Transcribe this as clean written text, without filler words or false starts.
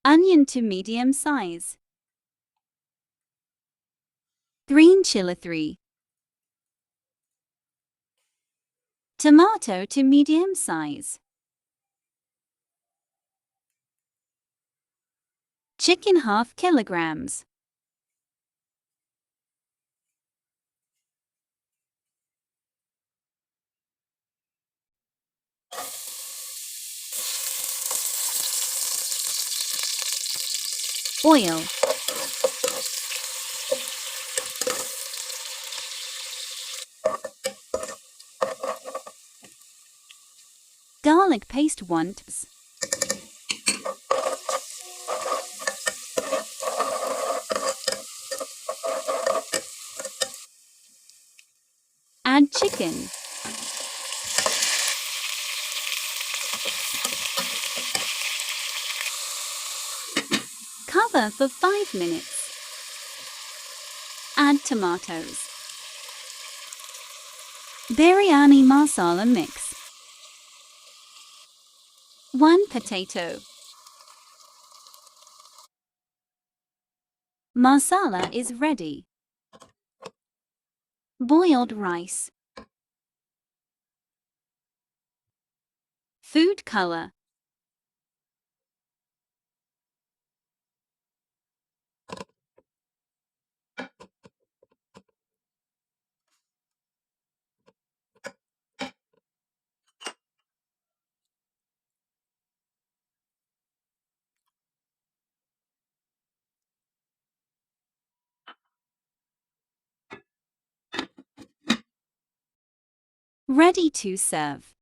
Onion to medium size. Green chili 3. Tomato to medium size. Chicken half kilograms. Oil. Garlic paste 1 teaspoon. Add chicken. Cover for 5 minutes. Add tomatoes. Biryani masala mix. 1 potato. Masala is ready. Boiled rice. Food color. Ready to serve.